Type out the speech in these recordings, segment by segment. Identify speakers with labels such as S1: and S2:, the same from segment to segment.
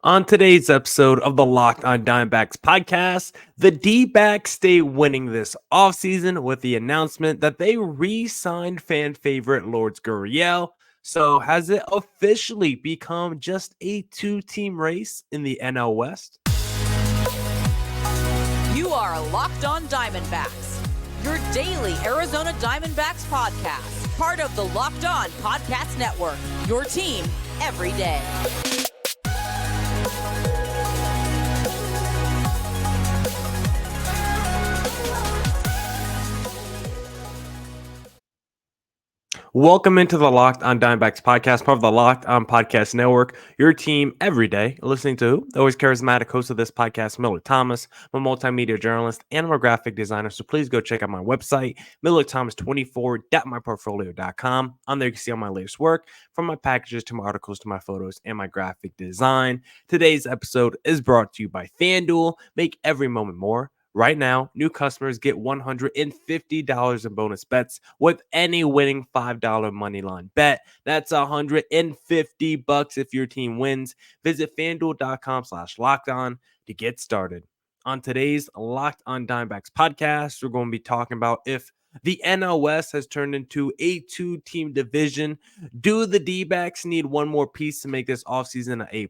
S1: On today's episode of the Locked on Diamondbacks podcast, the Dbacks stay winning this offseason with the announcement that they re-signed fan favorite Lourdes Gurriel. So has it officially become just a two-team race in the NL West?
S2: You are Locked on Diamondbacks, your daily Arizona Diamondbacks podcast, part of the Locked on Podcast Network, your team every day.
S1: Welcome into the Locked on Diamondbacks podcast, part of the Locked on Podcast Network, your team every day. Listening to who? The always charismatic host of this podcast, Millard Thomas. I'm a multimedia journalist and I'm a graphic designer, so please go check out my website, millardthomas24.myportfolio.com. On there you can see all my latest work, from my packages to my articles to my photos and my graphic design. Today's episode is brought to you by FanDuel. Make every moment more. Right now, new customers get $150 in bonus bets with any winning $5 moneyline bet. That's $150 if your team wins. Visit FanDuel.com/lockedon to get started. On today's Locked on Diamondbacks podcast, we're going to be talking about if the NL West has turned into a two-team division. Do the D-backs need one more piece to make this offseason an A+?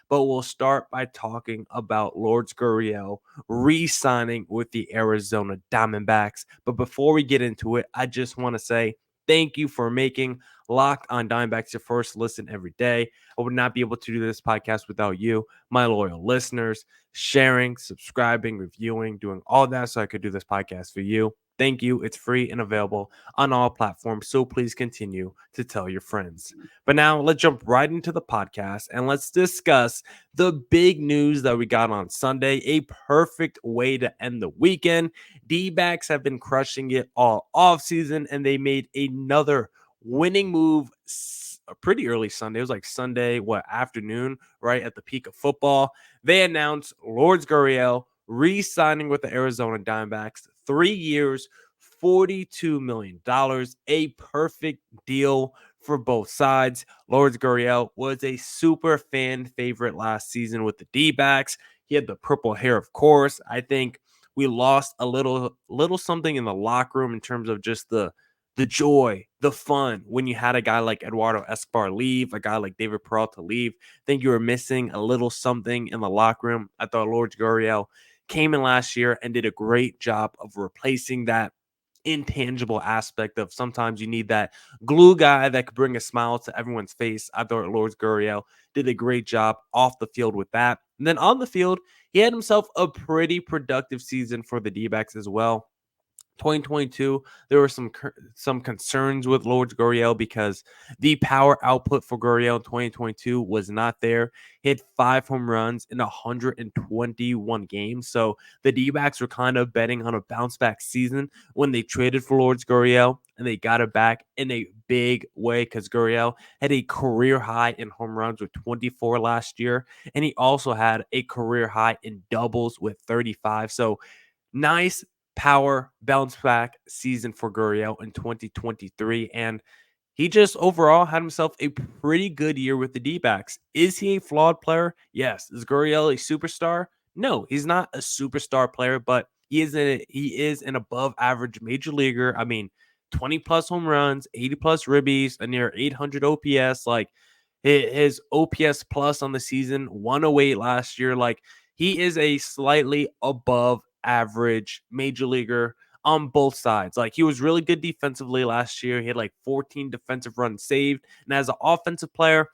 S1: But we'll start by talking about Lourdes Gurriel re-signing with the Arizona Diamondbacks. But before we get into it, I just want to say thank you for making Locked on Diamondbacks your first listen every day. I would not be able to do this podcast without you, my loyal listeners, sharing, subscribing, reviewing, doing all that so I could do this podcast for you. Thank you. It's free and available on all platforms, so please continue to tell your friends. But now let's jump right into the podcast and let's discuss the big news that we got on Sunday. A perfect way to end the weekend. D-backs have been crushing it all offseason, and they made another winning move pretty early Sunday. It was like Sunday, afternoon, right at the peak of football. They announced Lourdes Gurriel re-signing with the Arizona Diamondbacks, 3 years, $42 million, a perfect deal for both sides. Lourdes Gurriel was a super fan favorite last season with the D-backs. He had the purple hair, of course. I think we lost a little something in the locker room in terms of just the joy, the fun when you had a guy like Eduardo Escobar leave, a guy like David Peralta leave. I think you were missing a little something in the locker room. I thought Lourdes Gurriel came in last year and did a great job of replacing that intangible aspect of sometimes you need that glue guy that could bring a smile to everyone's face. I thought Lourdes Gurriel did a great job off the field with that. And then on the field, he had himself a pretty productive season for the D-backs as well. 2022, there were some concerns with Lourdes Gurriel because the power output for Gurriel in 2022 was not there. He had 5 home runs in 121 games. So the D-backs were kind of betting on a bounce back season when they traded for Lourdes Gurriel, and they got it back in a big way because Gurriel had a career high in home runs with 24 last year, and he also had a career high in doubles with 35. So nice power bounce back season for Gurriel in 2023, and he just overall had himself a pretty good year with the D-backs. Is he a flawed player? Yes. Is Gurriel a superstar? No, he's not a superstar player, but he is an above average major leaguer. I mean, 20 plus home runs, 80 plus ribbies, a near 800 OPS. Like his OPS plus on the season, 108 last year. Like he is a slightly above average major leaguer on both sides. Like he was really good defensively last year. He had like 14 defensive runs saved. And as an offensive player,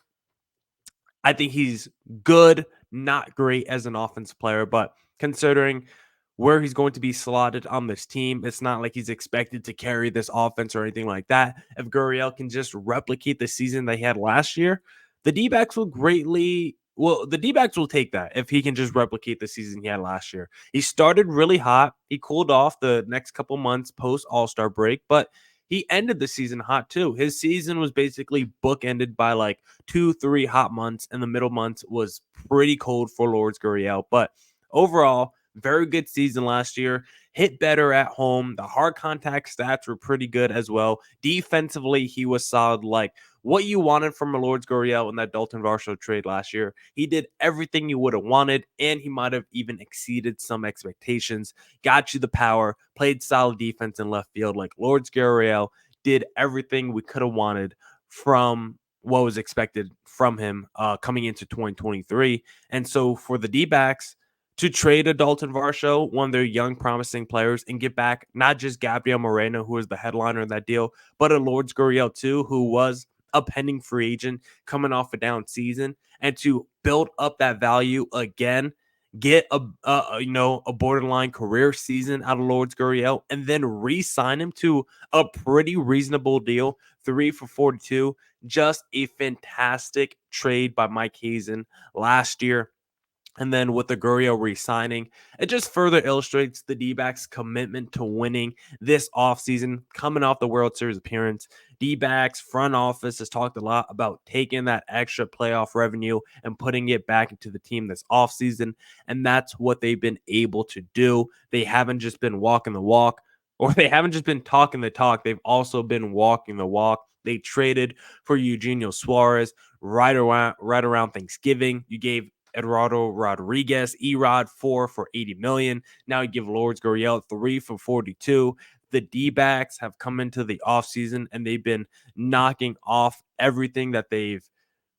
S1: I think he's good, not great as an offensive player, but considering where he's going to be slotted on this team, it's not like he's expected to carry this offense or anything like that. If Gurriel can just replicate the season they had last year, the D-backs will the D-backs will take that if he can just replicate the season he had last year. He started really hot. He cooled off the next couple months post All-Star break, but he ended the season hot too. His season was basically bookended by like 2-3 hot months, and the middle months was pretty cold for Lourdes Gurriel. But overall, very good season last year. Hit better at home. The hard contact stats were pretty good as well. Defensively, he was solid. Like what you wanted from a Lourdes Gurriel in that Dalton Varsho trade last year. He did everything you would have wanted, and he might have even exceeded some expectations. Got you the power, played solid defense in left field. Like Lourdes Gurriel did everything we could have wanted from what was expected from him coming into 2023. And so for the D-backs to trade a Dalton Varsho, one of their young promising players, and get back not just Gabriel Moreno, who was the headliner in that deal, but a Lourdes Gurriel too, who was a pending free agent coming off a down season, and to build up that value again, get a borderline career season out of Lourdes Gurriel, and then re-sign him to a pretty reasonable deal, 3 for 42. Just a fantastic trade by Mike Hazen last year. And then with the Gurriel re-signing, it just further illustrates the D-backs' commitment to winning this offseason, coming off the World Series appearance. D-backs front office has talked a lot about taking that extra playoff revenue and putting it back into the team this offseason, and that's what they've been able to do. They haven't just been walking the walk, or they haven't just been talking the talk. They've also been walking the walk. They traded for Eugenio Suarez right around Thanksgiving. You gave Eduardo Rodriguez, Erod 4 for $80 million. Now you give Lourdes Gurriel 3 for 42. The D-backs have come into the offseason and they've been knocking off everything that they've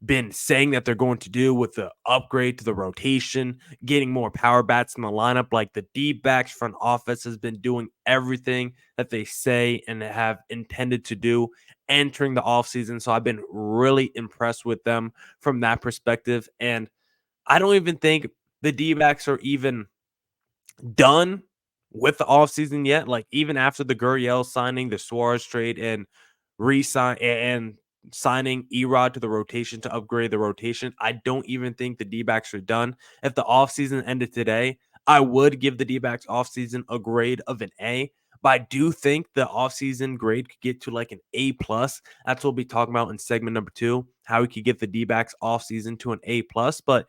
S1: been saying that they're going to do with the upgrade to the rotation, getting more power bats in the lineup. Like the D-backs front office has been doing everything that they say and have intended to do entering the offseason. So I've been really impressed with them from that perspective. And I don't even think the D-backs are even done with the offseason yet. Like even after the Gurriel signing, the Suarez trade, and re-sign and signing Erod to the rotation to upgrade the rotation, I don't even think the D-backs are done. If the offseason ended today, I would give the D-backs offseason a grade of an A. But I do think the offseason grade could get to like an A plus. That's what we'll be talking about in segment number 2, how we could get the D-backs offseason to an A plus. But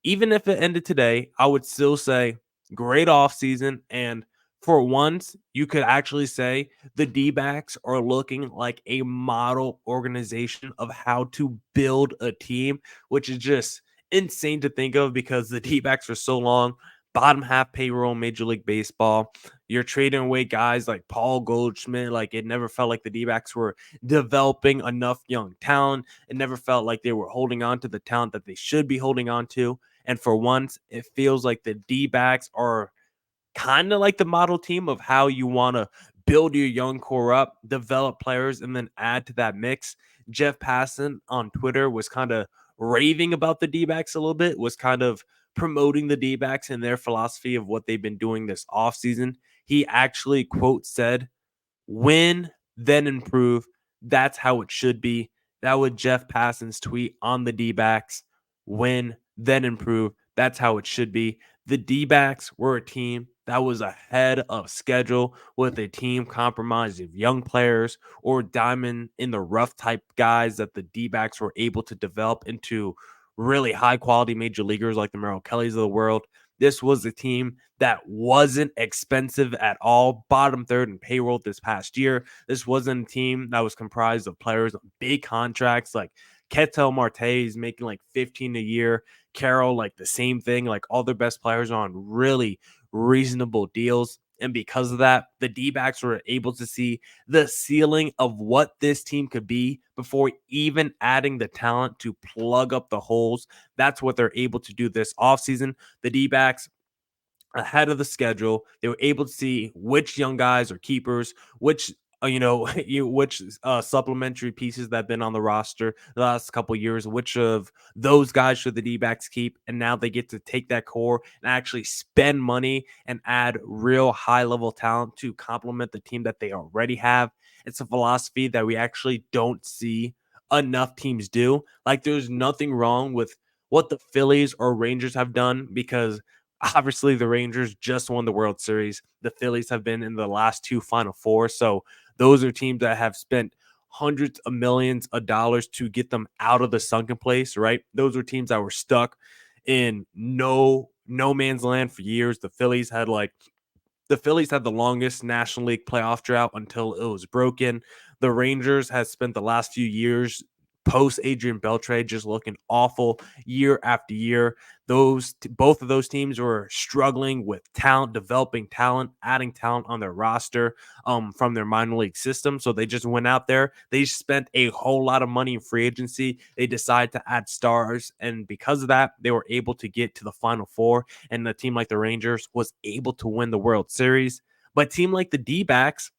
S1: even if it ended today, I would still say great offseason. And for once, you could actually say the D-backs are looking like a model organization of how to build a team, which is just insane to think of because the D-backs for so long, bottom half payroll Major League Baseball. You're trading away guys like Paul Goldschmidt. Like it never felt like the D-backs were developing enough young talent. It never felt like they were holding on to the talent that they should be holding on to. And for once, it feels like the D-backs are kind of like the model team of how you want to build your young core up, develop players, and then add to that mix. Jeff Passan on Twitter was kind of raving about the D-backs a little bit, was kind of promoting the D-backs and their philosophy of what they've been doing this offseason. He actually, quote, said, "Win, then improve. That's how it should be." That was Jeff Passan's tweet on the D-backs. Win, then improve. That's how it should be. The D-backs were a team that was ahead of schedule with a team comprised of young players or diamond in the rough type guys that the D-backs were able to develop into really high quality major leaguers like the Merrill Kellys of the world. This was a team that wasn't expensive at all, bottom third in payroll this past year. This wasn't a team that was comprised of players on big contracts like Ketel Marte is making like 15 a year. Carroll, like the same thing. Like all their best players are on really reasonable deals. And because of that, the D-backs were able to see the ceiling of what this team could be before even adding the talent to plug up the holes. That's what they're able to do this offseason. The D-backs ahead of the schedule. They were able to see which young guys are keepers, which supplementary pieces that have been on the roster the last couple of years, which of those guys should the D-backs keep, and now they get to take that core and actually spend money and add real high-level talent to complement the team that they already have. It's a philosophy that we actually don't see enough teams do. Like there's nothing wrong with what the Phillies or Rangers have done because obviously the Rangers just won the World Series. The Phillies have been in the last 2 Final Four. So those are teams that have spent hundreds of millions of dollars to get them out of the sunken place, right? Those are teams that were stuck in no man's land for years. The Phillies had the longest National League playoff drought until it was broken. The Rangers has spent the last few years post Adrian Beltre, just looking awful year after year. Both of those teams were struggling with talent, developing talent, adding talent on their roster from their minor league system. So they just went out there. They spent a whole lot of money in free agency. They decided to add stars. And because of that, they were able to get to the Final Four. And a team like the Rangers was able to win the World Series. But a team like the D-backs,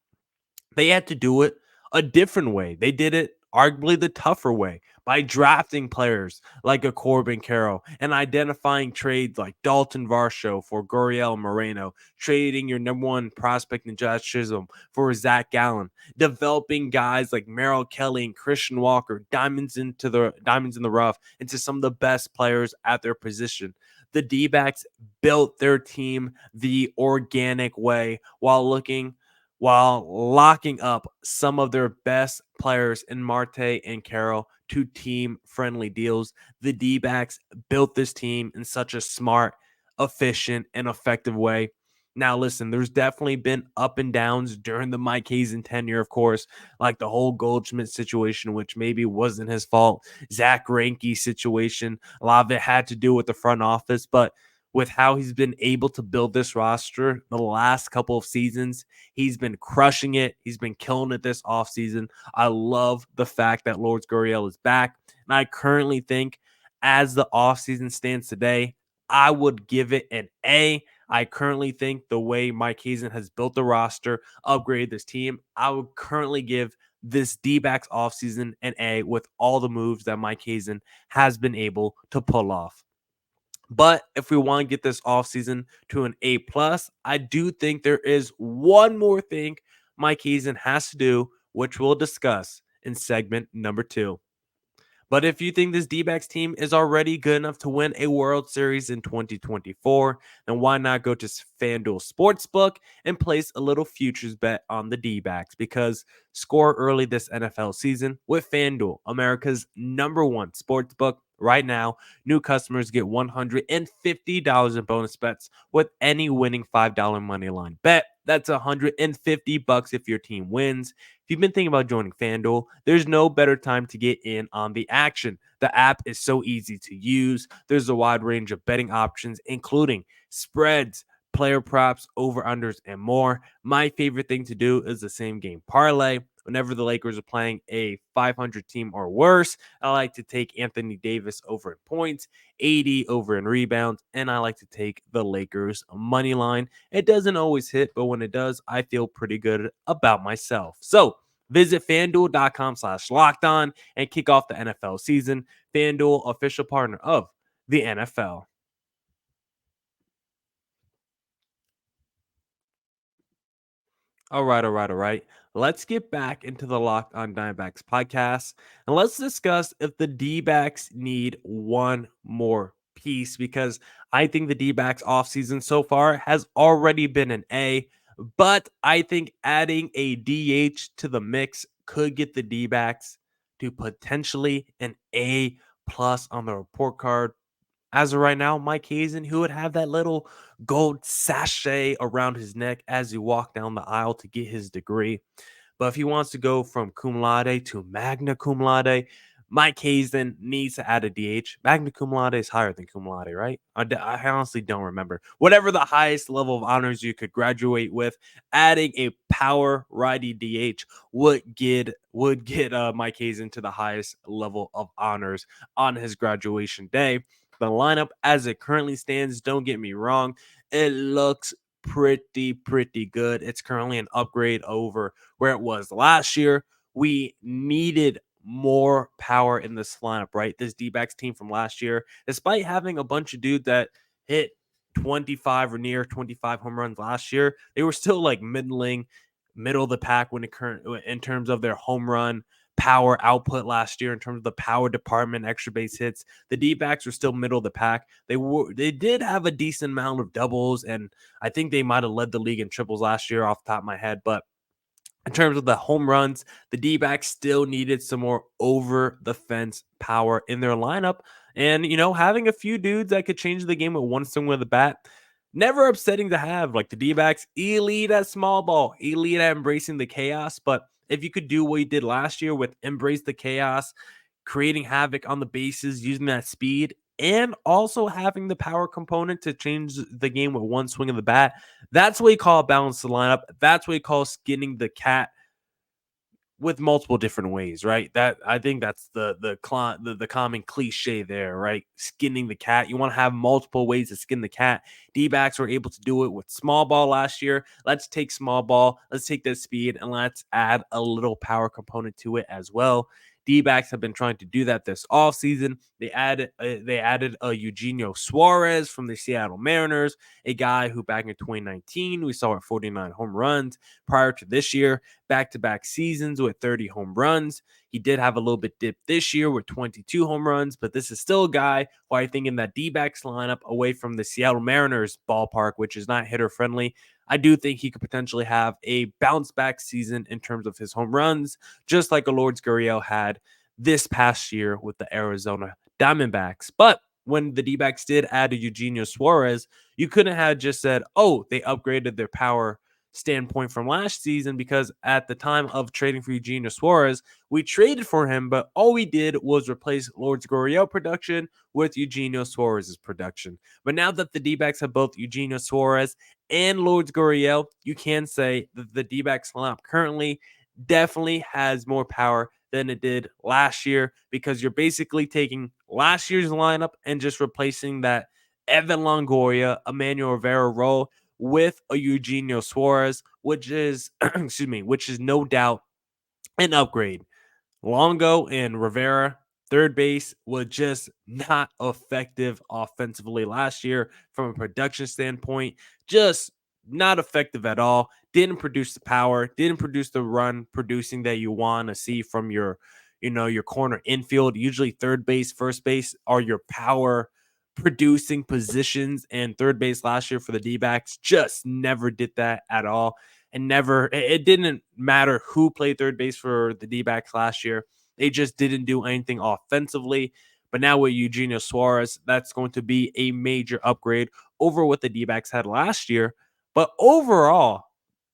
S1: they had to do it a different way. They did it arguably the tougher way by drafting players like a Corbin Carroll and identifying trades like Dalton Varsho for Gurriel Moreno, trading your number one prospect in Josh Chisholm for Zach Gallen, developing guys like Merrill Kelly and Christian Walker, diamonds in the rough, into some of the best players at their position. The D-backs built their team the organic way while locking up some of their best players in Marte and Carroll to team-friendly deals. The D-backs built this team in such a smart, efficient, and effective way. Now, listen, there's definitely been up and downs during the Mike Hazen tenure, of course, like the whole Goldschmidt situation, which maybe wasn't his fault. Zach Greinke situation, a lot of it had to do with the front office, but with how he's been able to build this roster the last couple of seasons, he's been crushing it. He's been killing it this offseason. I love the fact that Lourdes Gurriel is back. And I currently think, as the offseason stands today, I would give it an A. I currently think the way Mike Hazen has built the roster, upgraded this team, I would currently give this D-backs offseason an A with all the moves that Mike Hazen has been able to pull off. But if we want to get this offseason to an A+, I do think there is one more thing Mike Hazen has to do, which we'll discuss in segment number 2. But if you think this D-backs team is already good enough to win a World Series in 2024, then why not go to FanDuel Sportsbook and place a little futures bet on the D-backs? Because score early this NFL season with FanDuel, America's #1 sportsbook. Right now, new customers get $150 in bonus bets with any winning $5 money line bet. That's $150 if your team wins. If you've been thinking about joining FanDuel, there's no better time to get in on the action. The app is so easy to use. There's a wide range of betting options, including spreads, player props, over-unders, and more. My favorite thing to do is the same game parlay. Whenever the Lakers are playing a 500 team or worse, I like to take Anthony Davis over in points, 80 over in rebounds, and I like to take the Lakers money line. It doesn't always hit, but when it does, I feel pretty good about myself. So visit FanDuel.com/lockedon and kick off the NFL season. FanDuel, official partner of the NFL. All right. Let's get back into the Locked on Diamondbacks podcast, and let's discuss if the D-backs need one more piece, because I think the D-backs offseason so far has already been an A, but I think adding a DH to the mix could get the D-backs to potentially an A+ on the report card. As of right now, Mike Hazen, who would have that little gold sachet around his neck as he walked down the aisle to get his degree. But if he wants to go from cum laude to magna cum laude, Mike Hazen needs to add a DH. Magna cum laude is higher than cum laude, right? I honestly don't remember. Whatever the highest level of honors you could graduate with, adding a power righty DH would get Mike Hazen to the highest level of honors on his graduation day. The lineup as it currently stands, don't get me wrong, it looks pretty good. It's currently an upgrade over where it was last year. We needed more power in this lineup, right? This D-backs team from last year, despite having a bunch of dudes that hit 25 or near 25 home runs last year, they were still like middle of the pack in terms of their home run power output last year. In terms of the power department, extra base hits, the D-backs were still middle of the pack. They did have a decent amount of doubles, and I think they might have led the league in triples last year off the top of my head. But in terms of the home runs, the D-backs still needed some more over the fence power in their lineup. And, having a few dudes that could change the game with one swing with a bat, never upsetting to have. Like the D-backs, elite at small ball, elite at embracing the chaos. But if you could do what you did last year with embrace the chaos, creating havoc on the bases, using that speed, and also having the power component to change the game with one swing of the bat. That's what you call a balanced lineup. That's what you call skinning the cat with multiple different ways, right? That I think that's the common cliche there, right? Skinning the cat. You want to have multiple ways to skin the cat. D-backs were able to do it with small ball last year. Let's take small ball, let's take that speed, and let's add a little power component to it as well. D-backs have been trying to do that this offseason. They added a Eugenio Suarez from the Seattle Mariners, a guy who back in 2019 we saw at 49 home runs. Prior to this year, back-to-back seasons with 30 home runs. He did have a little bit dip this year with 22 home runs, but this is still a guy who I think in that D-backs lineup away from the Seattle Mariners ballpark, which is not hitter friendly, I do think he could potentially have a bounce back season in terms of his home runs, just like a Lourdes Gurriel had this past year with the Arizona Diamondbacks. But when the D-backs did add a Eugenio Suarez, you couldn't have just said, oh, they upgraded their power standpoint from last season, because at the time of trading for Eugenio Suarez, we traded for him, but all we did was replace Lourdes Gurriel production with Eugenio Suarez's production. But now that the D-backs have both Eugenio Suarez and Lourdes Gurriel, you can say that the D-backs lineup currently definitely has more power than it did last year, because you're basically taking last year's lineup and just replacing that Evan Longoria, Emmanuel Rivera role with a Eugenio Suarez, which is which is no doubt an upgrade. Longo and Rivera, third base, was just not effective offensively last year from a production standpoint. Just not effective at all. Didn't produce the power, didn't produce the run producing that you want to see from your corner infield. Usually third base, first base are your power producing positions, and third base last year for the D-backs just never did that at all. And it didn't matter who played third base for the D-backs last year. They just didn't do anything offensively. But now with Eugenio Suarez, that's going to be a major upgrade over what the D-backs had last year. But overall,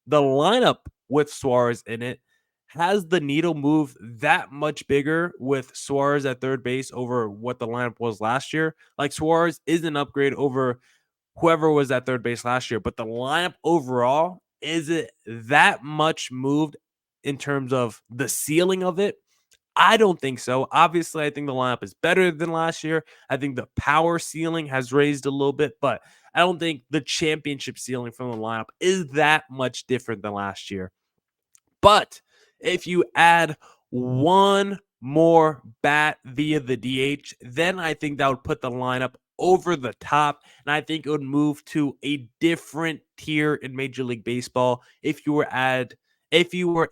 S1: the lineup with Suarez in it has the needle move that much bigger with Suarez at third base over what the lineup was last year. Like, Suarez is an upgrade over whoever was at third base last year, but the lineup overall, is it that much moved in terms of the ceiling of it? I don't think so. Obviously, I think the lineup is better than last year. I think the power ceiling has raised a little bit, but I don't think the championship ceiling from the lineup is that much different than last year. But if you add one more bat via the DH, then I think that would put the lineup over the top. And I think it would move to a different tier in Major League Baseball if you were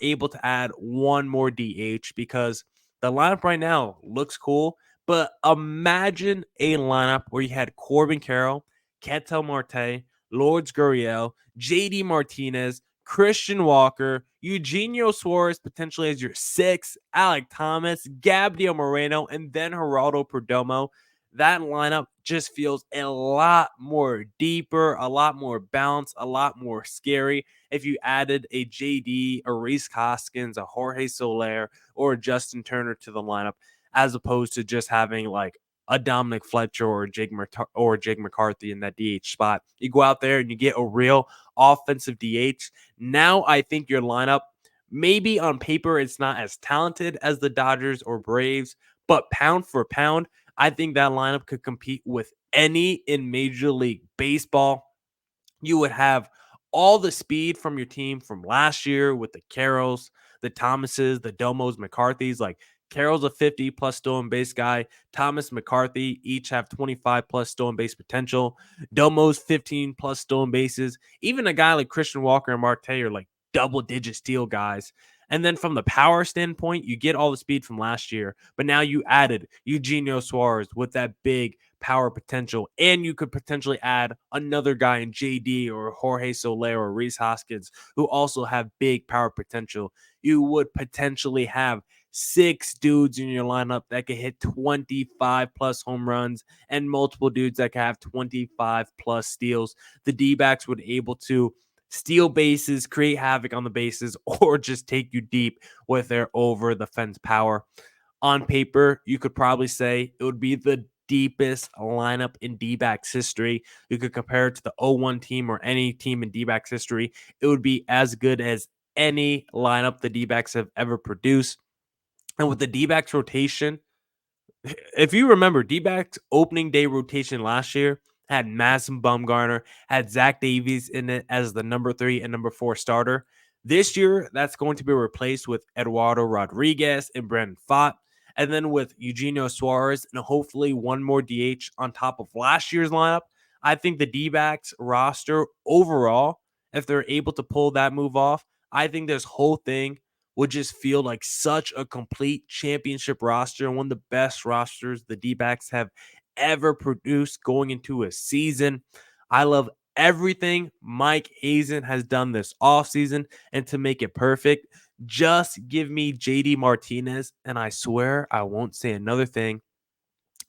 S1: able to add one more DH, because the lineup right now looks cool. But imagine a lineup where you had Corbin Carroll, Ketel Marte, Lourdes Gurriel, JD Martinez, Christian Walker, Eugenio Suarez potentially as your sixth, Alek Thomas, Gabriel Moreno, and then Geraldo Perdomo. That lineup just feels a lot more deeper, a lot more balanced, a lot more scary. If you added a JD, a Rhys Hoskins, a Jorge Soler, or a Justin Turner to the lineup, as opposed to just having like a Dominic Fletcher or Jake McCarthy in that DH spot. You go out there and you get a real offensive DH. Now I think your lineup, maybe on paper, it's not as talented as the Dodgers or Braves, but pound for pound, I think that lineup could compete with any in Major League Baseball. You would have all the speed from your team from last year with the Carrolls, the Thomases, the Domos, McCarthys. Like, Carroll's a 50 plus stolen base guy. Thomas, McCarthy each have 25 plus stolen base potential. Domo's 15 plus stolen bases. Even a guy like Christian Walker and Marte are like double digit steal guys. And then from the power standpoint, you get all the speed from last year, but now you added Eugenio Suarez with that big power potential, and you could potentially add another guy in JD or Jorge Soler or Rhys Hoskins who also have big power potential. You would potentially have 6 dudes in your lineup that could hit 25 plus home runs and multiple dudes that could have 25 plus steals. The D-backs would be able to steal bases, create havoc on the bases, or just take you deep with their over the fence power. On paper, you could probably say it would be the deepest lineup in D-backs history. You could compare it to the 0-1 team or any team in D-backs history. It would be as good as any lineup the D-backs have ever produced. And with the D-backs rotation, if you remember, D-backs opening day rotation last year had Madison Bumgarner, had Zach Davies in it as the number 3 and number 4 starter. This year, that's going to be replaced with Eduardo Rodriguez and Brandon Pfaadt, and then with Eugenio Suarez and hopefully one more DH on top of last year's lineup. I think the D-backs roster overall, if they're able to pull that move off, I think this whole thing would just feel like such a complete championship roster and one of the best rosters the D-backs have ever produced going into a season. I love everything Mike Hazen has done this offseason, and to make it perfect, just give me JD Martinez, and I swear I won't say another thing.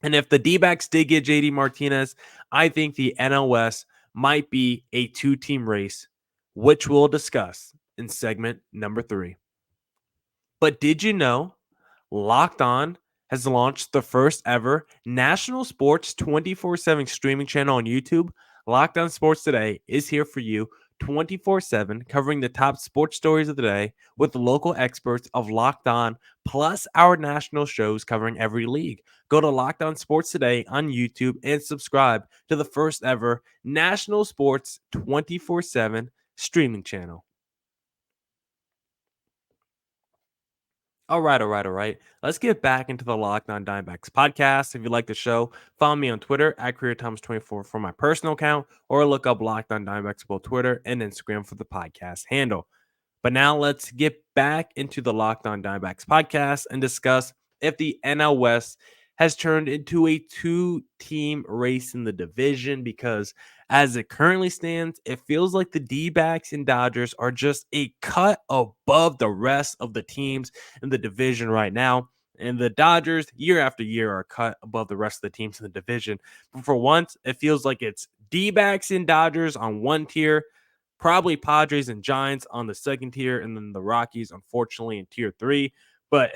S1: And if the D-backs did get JD Martinez, I think the NL West might be a 2-team race, which we'll discuss in segment number 3. But did you know Locked On has launched the first ever national sports 24/7 streaming channel on YouTube? Locked On Sports Today is here for you 24/7, covering the top sports stories of the day with local experts of Locked On, plus our national shows covering every league. Go to Locked On Sports Today on YouTube and subscribe to the first ever national sports 24/7 streaming channel. All right. Let's get back into the Locked On Diamondbacks podcast. If you like the show, follow me on Twitter at CareerThomas24 for my personal account, or look up Locked On Diamondbacks both Twitter and Instagram for the podcast handle. But now let's get back into the Locked On Diamondbacks podcast and discuss if the NL West has turned into a 2-team race in the division, because as it currently stands, it feels like the D-backs and Dodgers are just a cut above the rest of the teams in the division right now. And the Dodgers, year after year, are cut above the rest of the teams in the division. But for once, it feels like it's D-backs and Dodgers on one tier, probably Padres and Giants on the second tier, and then the Rockies, unfortunately, in tier 3. But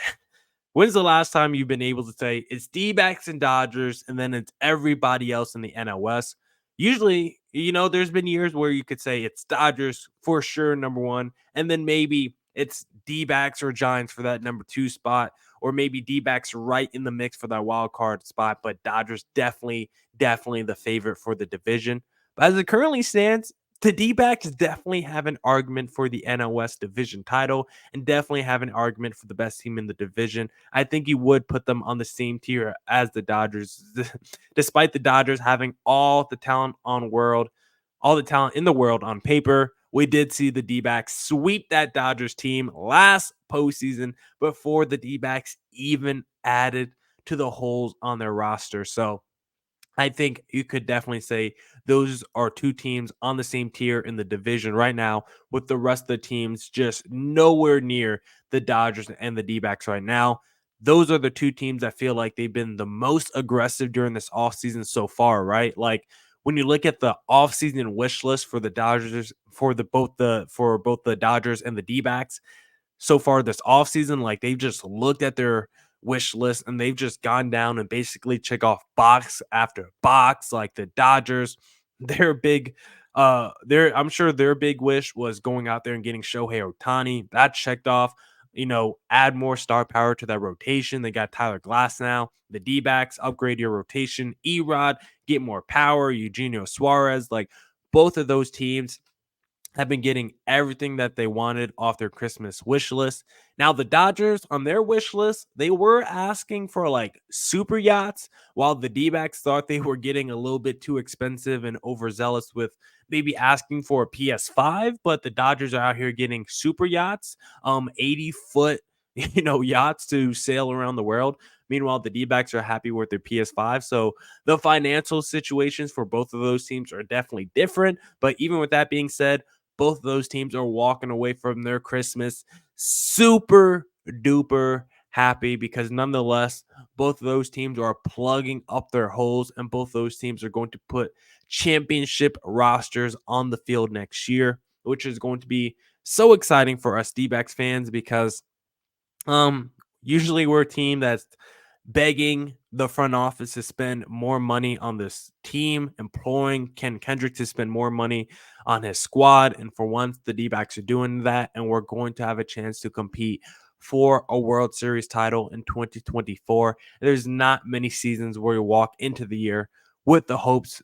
S1: when's the last time you've been able to say it's D-backs and Dodgers, and then it's everybody else in the NL West? Usually, there's been years where you could say it's Dodgers for sure, number 1, and then maybe it's D-backs or Giants for that number 2 spot, or maybe D-backs right in the mix for that wild card spot, but Dodgers definitely the favorite for the division. But as it currently stands, the D-backs definitely have an argument for the NL West division title and definitely have an argument for the best team in the division. I think you would put them on the same tier as the Dodgers, despite the Dodgers having all the talent in the world on paper. We did see the D-backs sweep that Dodgers team last postseason before the D-backs even added to the holes on their roster. So I think you could definitely say those are 2 teams on the same tier in the division right now, with the rest of the teams just nowhere near the Dodgers and the D-backs right now. Those are the 2 teams that feel like they've been the most aggressive during this offseason so far, right? Like when you look at the offseason wish list for the Dodgers, for both the Dodgers and the D-backs so far this offseason, like they've just looked at their wish list and they've just gone down and basically check off box after box. Like the Dodgers, their big I'm sure their big wish was going out there and getting Shohei Ohtani. That checked off. Add more star power to that rotation. They got Tyler Glass now. The D-backs, upgrade your rotation. Erod, get more power. Eugenio Suarez. Like both of those teams have been getting everything that they wanted off their Christmas wish list. Now, the Dodgers, on their wish list, they were asking for like super yachts, while the D-backs thought they were getting a little bit too expensive and overzealous with maybe asking for a PS5, but the Dodgers are out here getting super yachts, 80-foot, yachts to sail around the world. Meanwhile, the D-backs are happy with their PS5. So the financial situations for both of those teams are definitely different. But even with that being said, both of those teams are walking away from their Christmas super duper happy, because nonetheless, both of those teams are plugging up their holes, and both those teams are going to put championship rosters on the field next year, which is going to be so exciting for us D-backs fans, because Usually we're a team that's begging the front office to spend more money on this team, imploring Ken Kendrick to spend more money on his squad. And for once, the D-backs are doing that, and we're going to have a chance to compete for a World Series title in 2024. There's not many seasons where you walk into the year with the hopes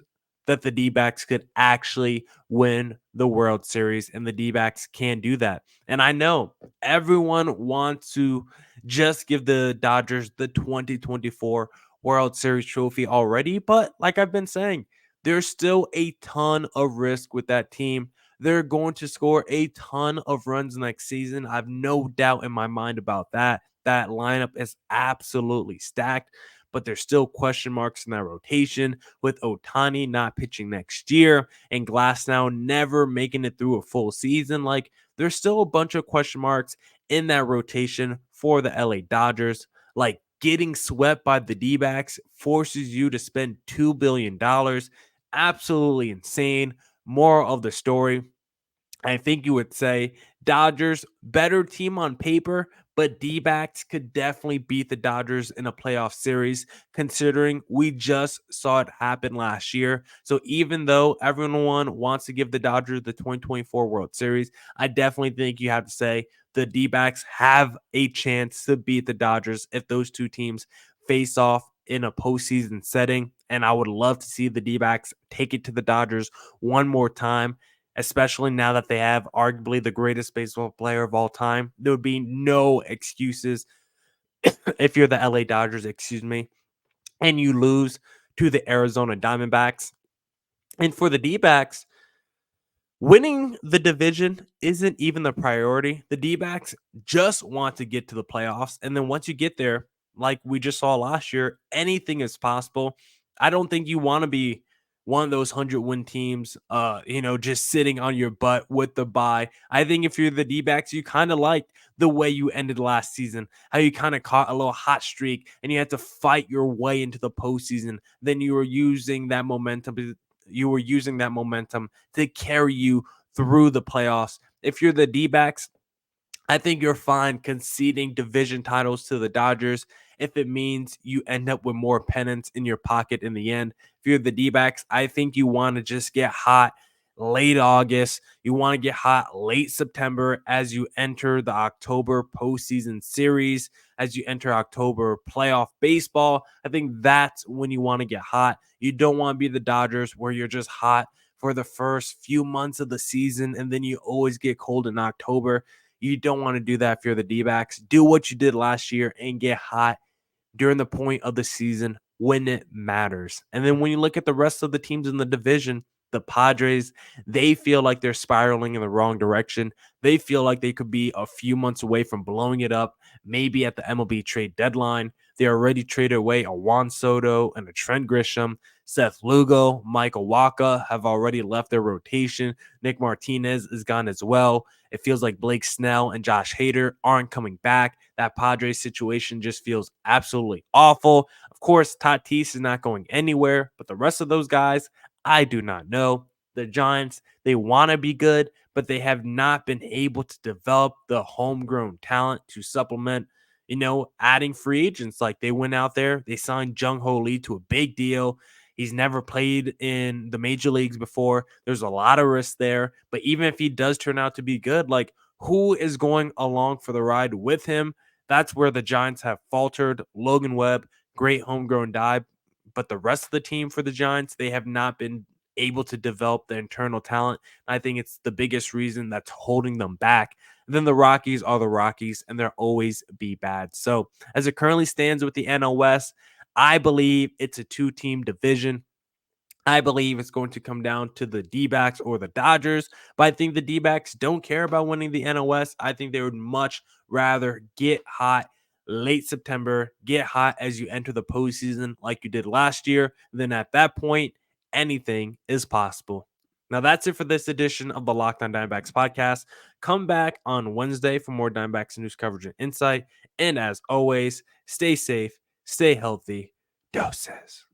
S1: that the D-backs could actually win the World Series, and the D-backs can do that. And I know everyone wants to just give the Dodgers the 2024 World Series trophy already, but like I've been saying, there's still a ton of risk with that team. They're going to score a ton of runs next season. I have no doubt in my mind about that. That lineup is absolutely stacked, but there's still question marks in that rotation with Ohtani not pitching next year and Glasnow never making it through a full season. Like, there's still a bunch of question marks in that rotation for the LA Dodgers. Like, getting swept by the D-backs forces you to spend $2 billion. Absolutely insane. Moral of the story, I think you would say Dodgers, better team on paper, but D-backs could definitely beat the Dodgers in a playoff series, considering we just saw it happen last year. So even though everyone wants to give the Dodgers the 2024 World Series, I definitely think you have to say the D-backs have a chance to beat the Dodgers if those two teams face off in a postseason setting. And I would love to see the D-backs take it to the Dodgers one more time, especially now that they have arguably the greatest baseball player of all time. There would be no excuses if you're the LA Dodgers, and you lose to the Arizona Diamondbacks. And for the D-backs, winning the division isn't even the priority. The D-backs just want to get to the playoffs. And then once you get there, like we just saw last year, anything is possible. I don't think you want to be one of those 100-win teams, just sitting on your butt with the bye. I think if you're the D-backs, you kind of like the way you ended last season, how you kind of caught a little hot streak and you had to fight your way into the postseason. Then you were using that momentum to carry you through the playoffs. If you're the D-backs, I think you're fine conceding division titles to the Dodgers if it means you end up with more pennants in your pocket in the end. If you're the D-backs, I think you want to just get hot late August. You want to get hot late September as you enter the October postseason series, as you enter October playoff baseball. I think that's when you want to get hot. You don't want to be the Dodgers where you're just hot for the first few months of the season and then you always get cold in October. You don't want to do that if you're the D-backs. Do what you did last year and get hot during the point of the season when it matters. And then when you look at the rest of the teams in the division, the Padres, they feel like they're spiraling in the wrong direction. They feel like they could be a few months away from blowing it up, maybe at the MLB trade deadline. They already traded away a Juan Soto and a Trent Grisham. Seth Lugo, Michael Wacha have already left their rotation. Nick Martinez is gone as well. It feels like Blake Snell and Josh Hader aren't coming back. That Padres situation just feels absolutely awful. Of course, Tatis is not going anywhere, but the rest of those guys, I do not know. The Giants, they want to be good, but they have not been able to develop the homegrown talent to supplement, adding free agents. Like they went out there, they signed Jung Ho Lee to a big deal. He's never played in the major leagues before. There's a lot of risk there. But even if he does turn out to be good, like who is going along for the ride with him? That's where the Giants have faltered. Logan Webb, great homegrown guy. But the rest of the team for the Giants, they have not been able to develop the internal talent. And I think it's the biggest reason that's holding them back. And then the Rockies are the Rockies, and they'll always be bad. So as it currently stands with the NL West, I believe it's a two-team division. I believe it's going to come down to the D-backs or the Dodgers, but I think the D-backs don't care about winning the NL West. I think they would much rather get hot late September, get hot as you enter the postseason like you did last year. Then at that point, anything is possible. Now that's it for this edition of the Locked On Diamondbacks podcast. Come back on Wednesday for more Diamondbacks news coverage and insight. And as always, stay safe, stay healthy. Doses.